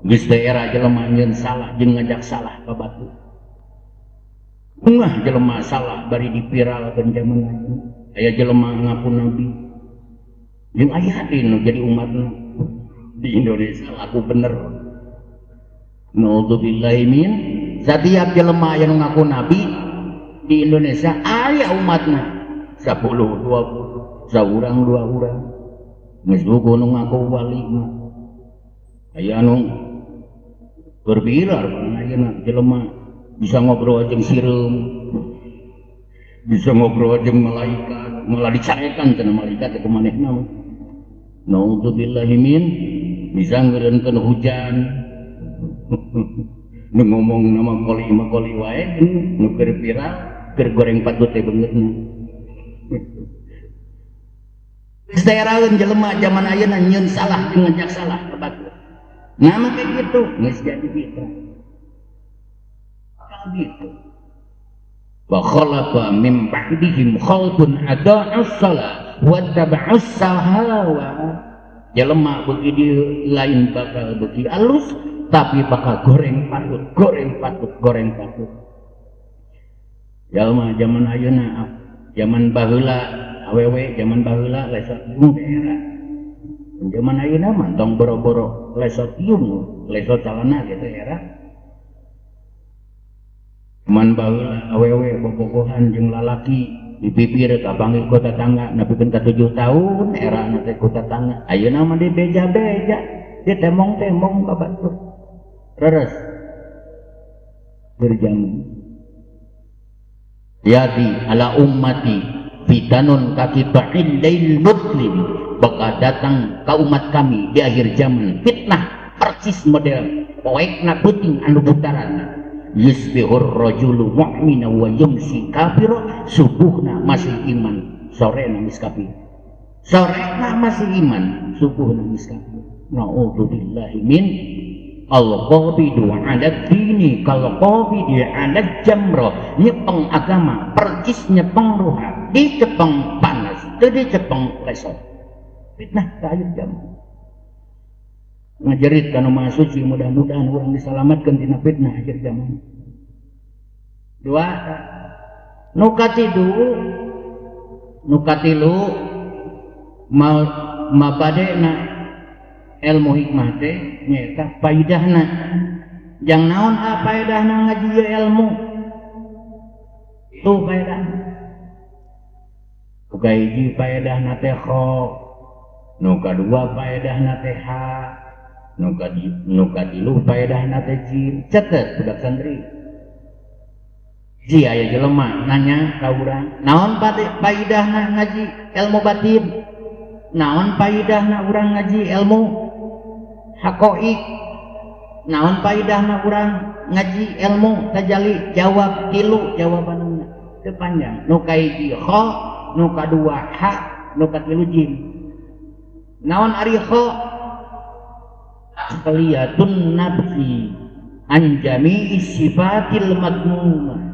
Geus teh era jelema nyeun salah jeung ngajak salah ka batu. Ungah jelema salah bari dipiralkeun jaman ayeuna. Aya jelema ngaku nabi. Jeung aya nu jadi umatna di Indonesia laku bener. Nauzubillahi min. Setiap jelema yang ngaku nabi di Indonesia aya umatna 10, 20, saurang 2 urang. Geus boga nu ngaku wali mah. Aya anu berbirar ayeuna jelema bisa ngobrol jeung sireum, bisa ngobrol jeung malaikat, malah dicarekan cenah malaikat ke manehna. Nauzubillahi min. Bisa ngeureunkeun hujan. Nu ngomong nama koli wae nu keur viral keur goreng patut teh beungeutna. Saeraeun jelema zaman ayeuna nyeun salah jeung ngajak salah ka batu. Nama kayak gitu geus jadi gitu. Gitu. Wa khalaqa min ba'dihim khalqun adaa'us shalah wa taba'us sahawa. Jelema beuki di lain bakal beuki alus tapi bakal goreng patut. Jalma zaman ayeuna, zaman baheula awewe zaman baheula lesot iung daerah. Zaman ayeuna mantong boro-boro lesot iung, lesot calana gitu era. Man baheula awewe bobogohan jeung lalaki dipipir ka bangki ku tetangga nepikeun ka 7 tahun era na teh ku tetangga. Ayeuna mah di beja-beja, di temong-temong ka batur. Terus berjamu. Yadi ala ummati fitanun kakiba'in lail muslim, bakal datang ke umat kami di akhir zaman fitnah persis model poekna puting anu putaran, yusbihur rajulu mu'mina wa yumsi kafira, subuhna masih iman, sorena geus kafir. Sorena masih iman, subuhna geus kafir. Na'udzubillahi min al-qabidu 'ala dini kal qabidi 'ala jamra, nyepeng agama percis nyepeng ruha, dicepeng panas, teu dicepeng lesot. Fitnah ka akhir zaman. Ngajerit kana maha suci, mudah-mudahan urang disalamatkeun tina fitnah akhir zaman. Dua, nu katilu mabadena ilmu hikmah teh nyaeta faedahna. Jang naon faedahna ngaji ilmu? Tuh faedahna. Uga hiji faedahna teh kho, nu kadua faedahna teh ha, nu katilu faedahna teh jim. Catet budak santri. Ji aya jelema nanya ka urang, naon faedahna ngaji ilmu batin? Naon faedahna urang ngaji ilmu haqaiq? Naon faedahna urang ngaji ilmu tajalli? Jawab tilu jawabanna teu panjang. Nu kahiji kha, nu kadua ha, nu katilu jim. Naon ari kha? Qaliyatun nafsi an jami'i sifatil madmumah.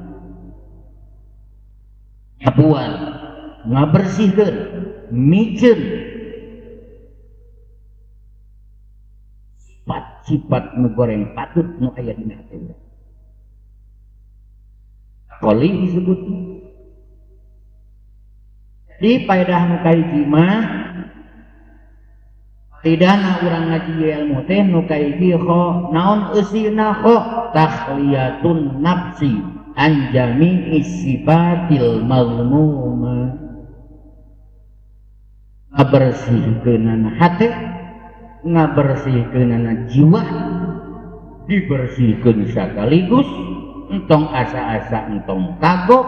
Apuan ngabersihkeun, miceun sifat nu goreng patut nu aya dina hati urang. Qoli disebut di faedah nu kahiji mah tidana urang ngaji ilmu teh nu kahiji kho, naon eusina kho? Takhliyatun nafsi an jami'i sifatil mazmumah. Ngabersihkeunana hate, ngabersihkeunana jiwa, dibersihkeun sakaligus entong asa-asa entong kagok,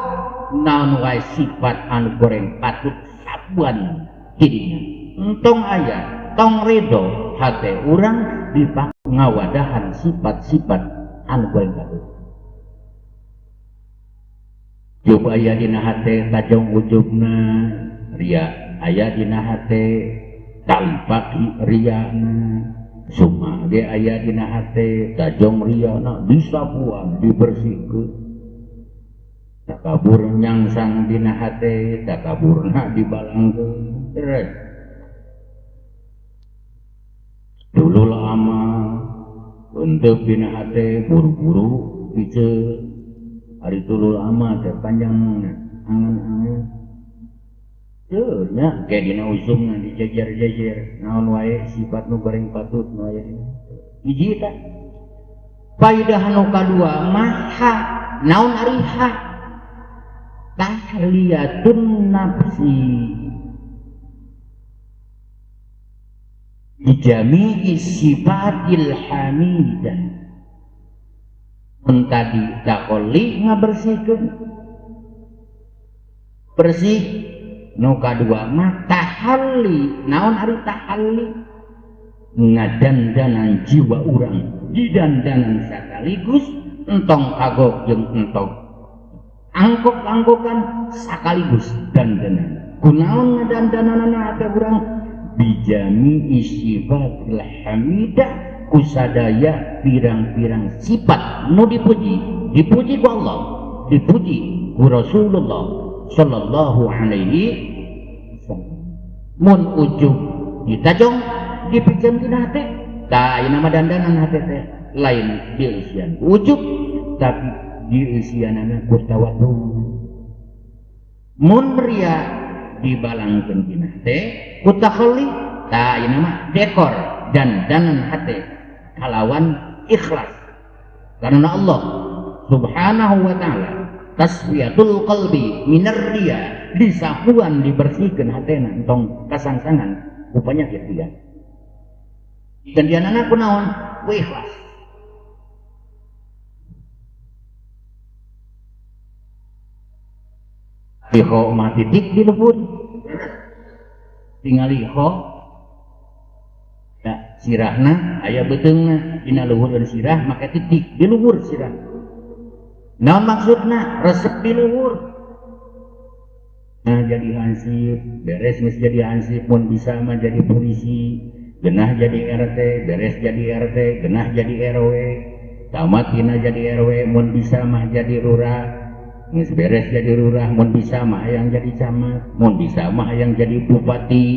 naon wae sifat anu goreng patut sabuan dirinya. Entong aya tong ridho hate urang dipak ngawadahan sifat-sifat anu goreng patut. Jub aya dina hate tajong ujubna ria, aya dina hate talipaki riyana, summa ge aya dina hate tajong riyana disapuan dibersihkeun. Takabur nyangsang dina hate, takaburna dibalangkeun. Terus dulu lama untuk dina hate buru-buru piceun. Hari tulu lama teh panjang angan-angan. Teu nya kayak dina usumna dijejer-jejer, naon wae sifat nu goreng patut nu aya dina. Hiji tah. Faedah nu kadua mah ha, naon ari ha? Tahliyatun nafsi bi jami'i sifatil hamidah. Tadi takoli ngabersihkeun bersih. Nu kadua mah tahalli, naon ari tahalli? Ngadandanan jiwa urang, didandanan sakaligus entong kagok jeung entong angkok-angkokan sakaligus dandanan. Kunaon ngadandananna hate urang? Bijami sifatil hamidah, kusadaya pirang-pirang sifat nu dipuji ku Allah, dipuji ku Rasulullah sallallahu alaihi wasallam. Mun ujub ditajong dipikeun dina hate, tah ieu nama dandanan hate teh lain dieusian ujub, tapi dieusianana ku tawaddu. Mun ria dibalangkeun dina hate ku takhalli, tah ieu nama dekor dandanan hate kalawan ikhlas karena Allah subhanahu wa ta'ala. Tasfiyatul qalbi minar riya, disapuan dibersihkeun hatena entong kasangsangan upanya kieu. Dan dianana kunaon? Ku ikhlas. Iho mah titik di luhur tinggal iho ya sirahna aya beteungna dina luhureun sirah make titik di luhur sirah naon maksudna resep di luhur nah jadi hansip beres geus jadi hansip mun bisa mah jadi polisi genah jadi RT beres jadi RT genah jadi RW tamat tina jadi RW mun bisa mah jadi lurah geus beres jadi lurah mun bisa mah hayang jadi camat mun bisa mah hayang jadi bupati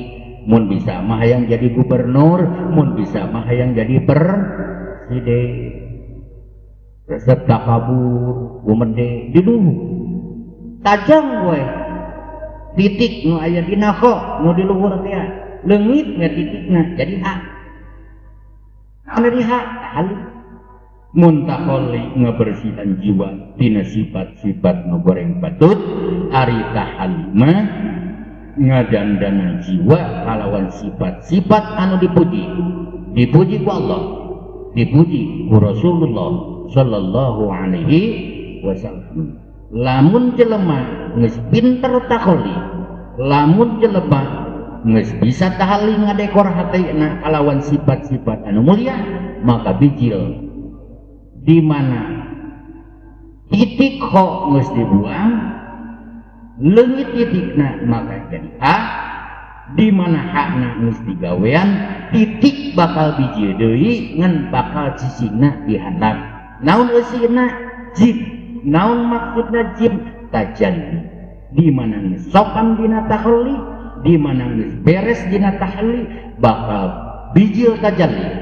mun bisa mah hayang jadi gubernur mun bisa mah hayang jadi presiden resep takabur gumede di dulu tajam we titik nu aya dina kho nu di luhur teh leungit we titikna jadi hak anu di hak halus muntakholi ngabersihan jiwa tina sifat-sifat nu goreng patut ari tahalima ngadandana jiwa kalawan sifat-sifat anu dipuji ku Allah dipuji ku Rasulullah sallallahu alaihi wasallam lamun jelema geus pinter takholi lamun jelema geus bisa tahali ngadekor hatina kalawan sifat-sifat anu mulia maka bijil di mana titik kho geus dibuang leungit titikna maka jadi hak di mana hakna geus digawean titik bakal biji deui ngan bakal sisina dihandap naon eusina jib naon maksudna jib tajalli di mana geus sopan dina tahalli di mana geus beres dina tahalli bakal bijil tajalli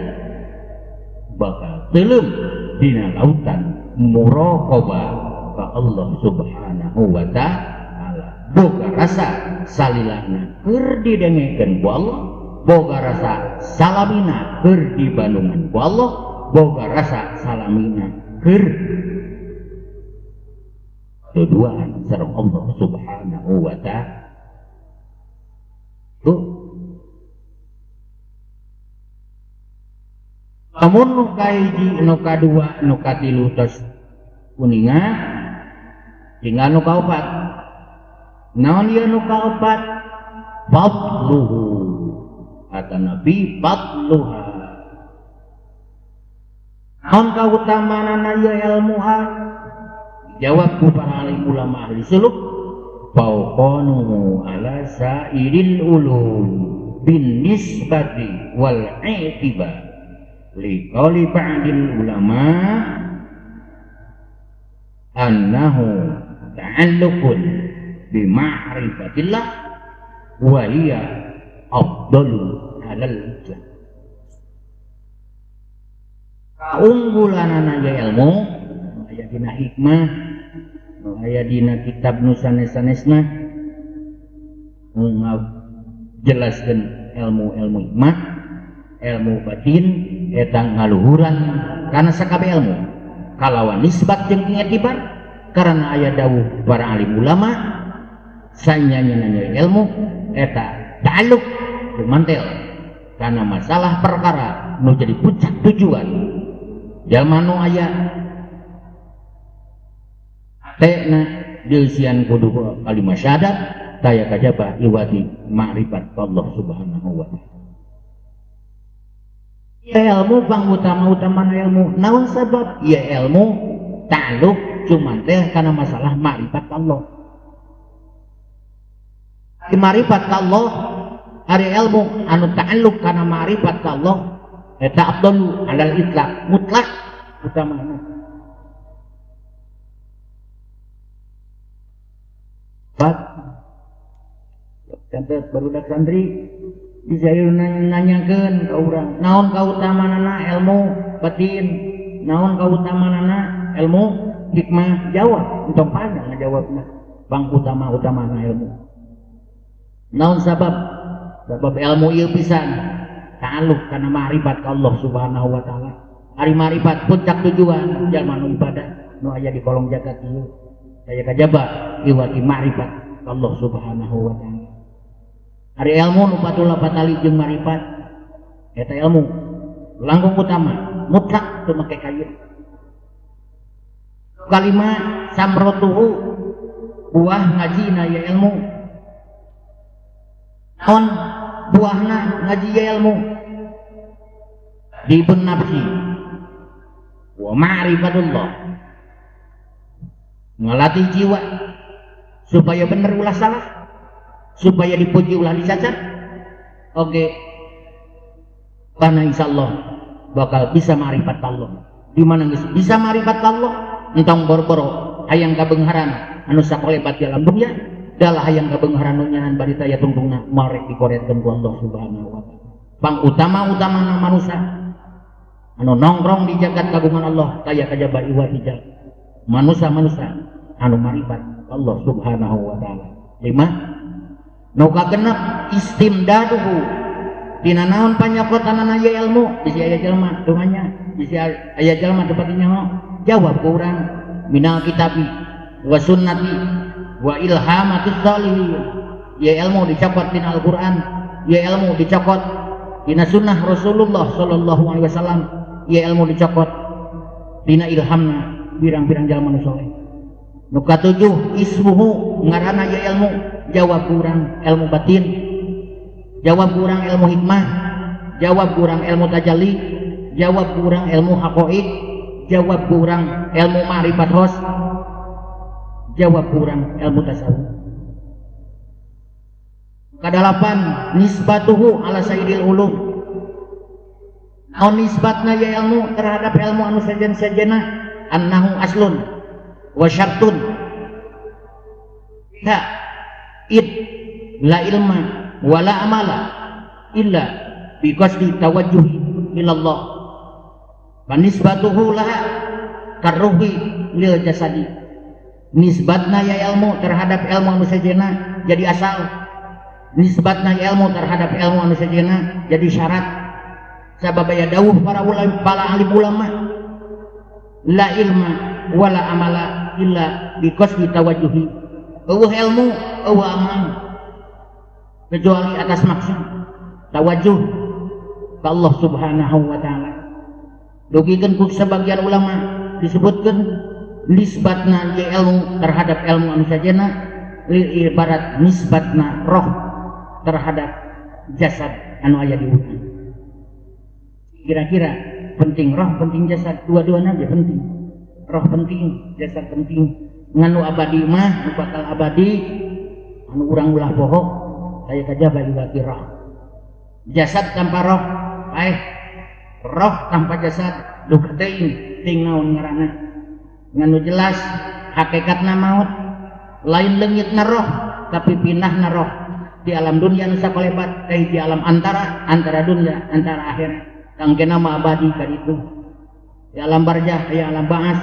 bakal teuleum dina lautan muraqabah ka Allah subhanahu wa ta'ala boga rasa salilahna keur didengekeun ku Allah boga rasa salamina keur dibandungan ku Allah boga rasa salamina keur duduaan sareng Allah subhanahu wa ta'ala tuh lamun nu kahiji nu kadua nu katilu tos kuninga tinggal nu kaopat naon ieu nu kaopat fadluhu kata Nabi fadluha naon kautamanana ieu ilmuha jawab ku para alim ulama ahli suluk fauqanu ala sairil ulum bin nisbati wal i'tibar liqauli ba'dil ulama annahu ta'alluqun bi ma'rifatillah wa hiya afdalu alal ijlah kaunggulanana ya ilmu aya dina hikmah aya dina kitab nu sanes-sanesna ngajelaskeun ilmu-ilmu hikmah ilmu batin eta ngaluhuran karena sakabeh ilmu kalawan nisbat jeung i'tibar karena aya dawuh para alim ulama sanyanya ilmu eta ta'alluq mantel karena masalah perkara nu jadi puncak tujuan jalma nu aya tekna deusian kudu kalimat syahadat taya kajaba iwati ma'rifat Allah subhanahu wa ta'ala ilmu bang utama ilmu naon sabab ya ilmu ta'alluq cuman teh karena masalah ma'rifat Allah di ma'rifat Allah hari ilmu anu ta'alluq karena ma'rifat Allah eta afdalu alal itlaq mutlak utamana Pak contoh barudak santri bisa nanyakeun ka urang naon kautamanana ilmu batin naon kautamanana ilmu hikmah jawab entong panjang ngajawabna bang utamana ilmu naon sabab ilmu ieu pisan ta'alluq kana ma'rifat Allah subhanahu wa ta'ala ari ma'rifat puncak tujuan jalma nu ibadah nu aya di kolong jagat ieu saya kajaba iwati ma'rifat Allah subhanahu wa ta'ala hari ilmu nu patula patali jeung ma'rifat eta ilmu langkung utama mutlak teu make kayu kalimat samrotuhu buah ngajina ya ilmu. Naon buahna ngaji ya ilmu? Dibun nafsi wa ma'rifatullah, ngelatih jiwa supaya benar ulah salah, supaya dipuji ulah dicacat. Oke, karena insyaallah bakal bisa ma'rifat Allah. Di mana bisa ma'rifat Allah? Entong boro-boro hayang kabengharan anu sakolebat di alam dunia, dalah hayang kabengharan nu nyahan barita ya tungtungna marek dikoretkeun ku Allah Subhanahu wa taala. Pang utama-utamana manusia anu nongkrong di jagat kagungan Allah kaya kajaba iwa hijab. Manusia-manusia anu marifat Allah Subhanahu wa taala. 5. Nu kagenep istimdaduhu dina naon panyakotanana ya ilmu. Bisi aya jelema dunganya, bisi aya jelema dapat nyaho jawab ku urang minal kitabi wa sunnati wa ilhamatus salihin. Ya ilmu dicokot dina Al-Qur'an, ya ilmu dicokot dina sunnah Rasulullah sallallahu alaihi wasallam, ya ilmu dicokot dina ilhamna pirang-pirang jalma nu saleh. Nu katujuh ismuhu ngaranna ya ilmu. Jawab kurang ilmu batin, jawab kurang ilmu hikmah, jawab kurang ilmu tajalli, jawab kurang ilmu haqaiq, jawab kurang ilmu ma'rifat hos, jawab kurang ilmu tasawuf. Kadalapan nisbatuhu ala sayyidil ulum. Naon nisbatna ya ilmu terhadap ilmu anu sajen-sajena? Annahu aslun wa syartun. Ta id la ilma wala amala illa biqasdi tawajjuh ilallah. Wa nisbatuhu laha karruhi lil jasadi. Nisbatna ya ilmu terhadap ilmu anu sajena jadi asal. Nisbatna ya ilmu terhadap ilmu anu sajena jadi syarat. Sababaya dawuh para alim ulama, la ilma wala amala illa biqasdi tawajjuhi. Eueuh ilmu, eueuh amal kecuali atas maksud tawajuh ke Allah Subhanahu wa taala. Dugikeun ku sebagian ulama disebutkeun nisbatna ye ilmu terhadap ilmu anu sajena lil ibarat nisbatna roh terhadap jasad anu aya di urang. Kira-kira penting roh penting jasad, dua-duanya aja penting. Roh penting, jasad penting. Nganu abadi mah nu bakal abadi anu urang ulah poho saya kajaba juga roh. Jasad tanpa roh roh tanpa jasad duka teuing naon ngaranna. Nganu jelas hakikatna maut lain leungitna roh tapi pinahna roh di alam dunia nu sakolebat di alam antara dunia antara akhirat kangkena mah abadi ka ditu. Di alam barzah aya alam ba'as,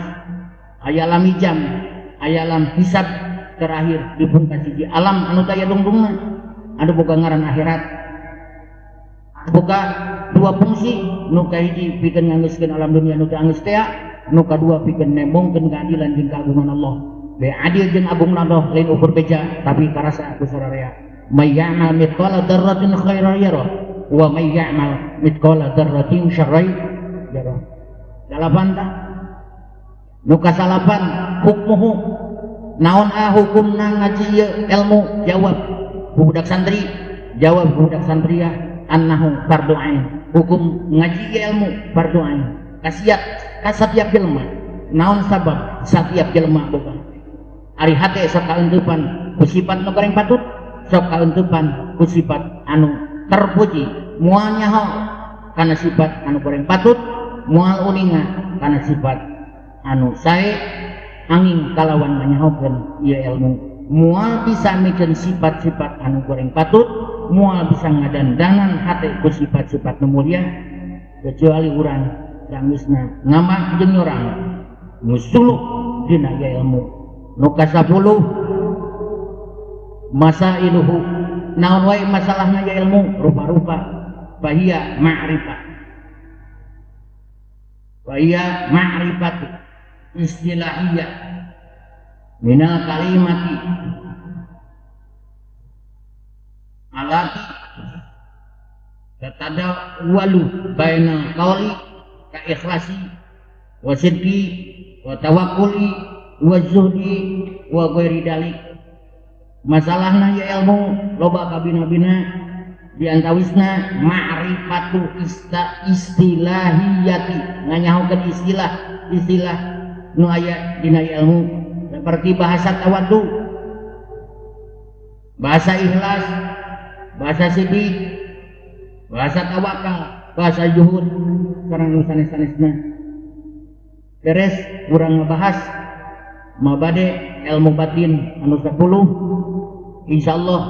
aya alam hijam, aya alam hisab terakhir dipun kasih alam anu taya dungdungna anu boga ngaran akhirat. Boga dua fungsi, nu kahiji pikeun nganggeuskeun alam dunia nu teu anggeus tea, nu kadua pikeun nembongkeun keadilan jeung keagungan Allah. Bae adil jeung agung Allah lain ukur beja tapi karasa ku sararea. May ya'mal mithqala dzarratin khairan yarah wa may ya'mal mithqala dzarratin syarran yarah. Dalapanta nu kasalapan hukmuhu naon hukumna ngaji ilmu. Jawab budak santri, jawab budak santriah annahu fardu ain. Hukum ngaji ilmu fardu ain ka setiap jelema. Naon sabab setiap jelema boga ari hate sok kauntupan ku sifat nu goreng patut, sok kauntupan ku sifat anu terpuji, moal nyaho kana sifat anu goreng patut, moal uninga kana sifat anu sae angin kalawan nganyahokeun ieu ilmu. Moal bisa mikeun sifat-sifat anu goreng patut, moal bisa ngadandanan hate ku sifat-sifat nu mulia, kecuali urang sanggeusna ngamah jeung nyorang musuluh dina ieu ilmu. Nu kasapuluh masailuhu naon wae masalahna ieu ilmu rupa-rupa. Fahiya ma'rifah, fahiya ma'rifat istilahiyah minal kalimati alati tatada walu bainal qawli ka ikhlasi wa sidqi wa tawakkuli wa zuhdi wa ghairi dalik. masalahna ya ilmu loba kabina-bina diantawisna ma'rifatu istilahiyati nganyahokeun istilah nu aya dina ilmu seperti bahasa tawaddu, bahasa ikhlas, bahasa sidik, bahasa tawakal, bahasa juhud, sareng nu sanes-sanesna. Beres urang ngebahas mabade ilmu batin anu 10 insyaallah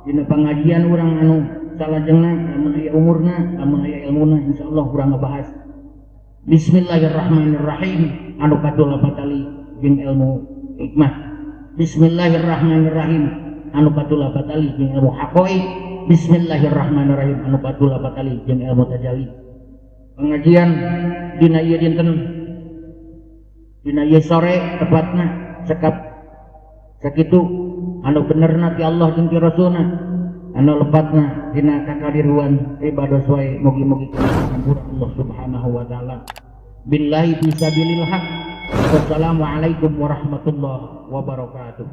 dina pengajian urang anu salajengna lamun aya umurna lamun aya ilmuna insyaallah urang ngebahas bismillahirrahmanirrahim anu katul patali jeung ilmu hikmah, bismillahirrahmanirrahim anu katul patali jeung ilmu haqaiq, bismillahirrahmanirrahim anu katul patali jeung ilmu tajalli. Pengajian dina ieu dinten dina ieu sore tepatna sekap sakitu anu benerna ti Allah jeung ti Rasulna anu lepatna dina kakadiruan ibadah wae mugi-mugi kasampura Allah Subhanahu wa taala. Billahi fisabilil haq. Wassalamualaikum warahmatullahi wabarakatuh.